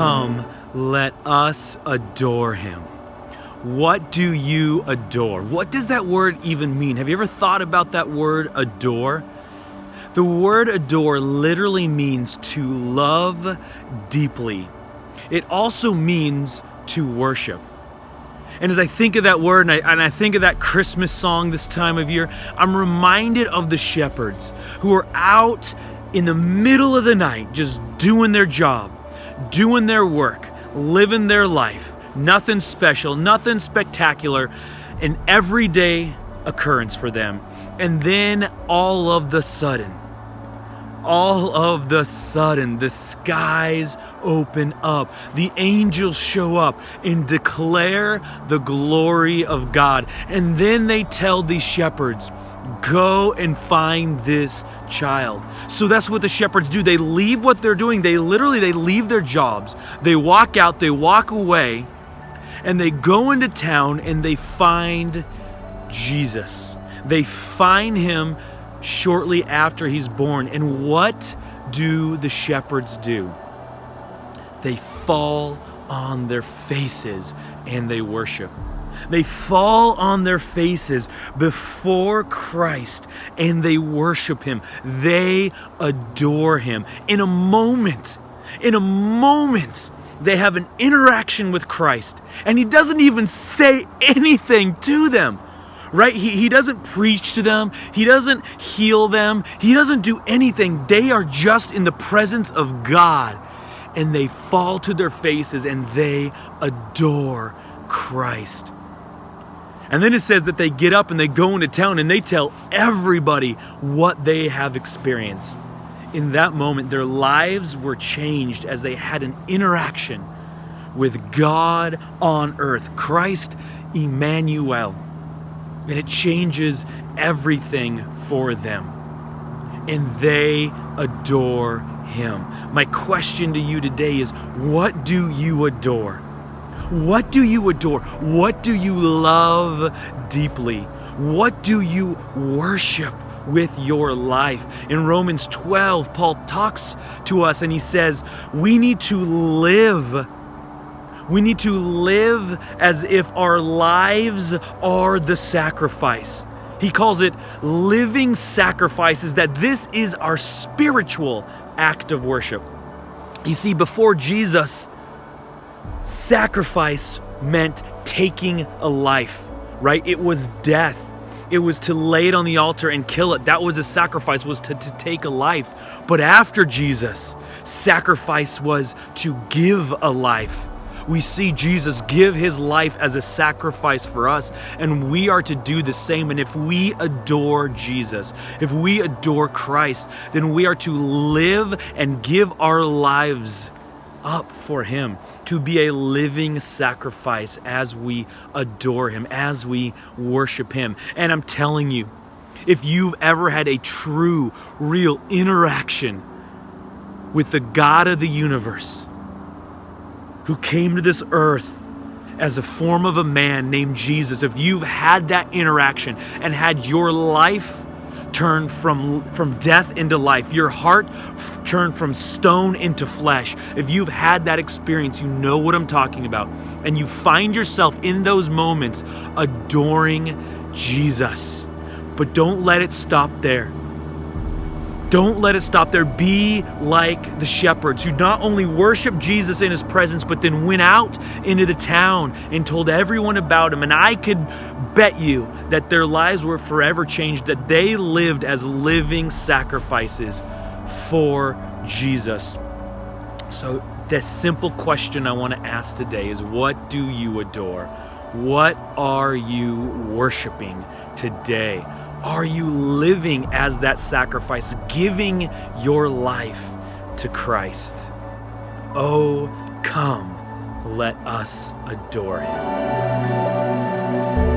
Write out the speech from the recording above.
come, let us adore him. What do you adore? What does that word even mean? Have you ever thought about that word adore? The word adore literally means to love deeply. It also means to worship. And as I think of that word and I think of that Christmas song this time of year, I'm reminded of the shepherds who are out in the middle of the night just doing their job, doing their work, living their life. Nothing special, nothing spectacular, an everyday occurrence for them. And then all of the sudden, the skies open up. The angels show up and declare the glory of God. And then they tell these shepherds, go and find this child. So that's what the shepherds do. They leave what they're doing. They leave their jobs. They walk out, they walk away, and they go into town and they find Jesus. They find him shortly after he's born. And what do the shepherds do? They fall on their faces and they worship. They fall on their faces before Christ and they worship him. They adore him. In a moment, they have an interaction with Christ, and he doesn't even say anything to them. Right? He doesn't preach to them. He doesn't heal them. He doesn't do anything. They are just in the presence of God, and they fall to their faces and they adore Christ. And then it says that they get up and they go into town and they tell everybody what they have experienced. In that moment, their lives were changed as they had an interaction with God on earth, Christ Emmanuel. And it changes everything for them. And they adore him. My question to you today is, what do you adore? What do you adore? What do you love deeply? What do you worship with your life? In Romans 12, Paul talks to us and he says, we need to live as if our lives are the sacrifice. He calls it living sacrifices, that this is our spiritual act of worship. You see, before Jesus, sacrifice meant taking a life, right? It was death. It was to lay it on the altar and kill it. That was a sacrifice, was to take a life. But after Jesus, sacrifice was to give a life. We see Jesus give his life as a sacrifice for us, and we are to do the same. And if we adore Jesus, if we adore Christ, then we are to live and give our lives up for him, to be a living sacrifice as we adore him, as we worship him. And I'm telling you, if you've ever had a true, real interaction with the God of the universe, who came to this earth as a form of a man named Jesus, if you've had that interaction and had your life turned from death into life, your heart turned from stone into flesh, if you've had that experience, you know what I'm talking about. And you find yourself in those moments adoring Jesus. But don't let it stop there. Don't let it stop there. Be like the shepherds who not only worshiped Jesus in his presence, but then went out into the town and told everyone about him. And I could bet you that their lives were forever changed, that they lived as living sacrifices for Jesus. So the simple question I want to ask today is, what do you adore? What are you worshiping today? Are you living as that sacrifice, giving your life to Christ? Oh, come, let us adore him.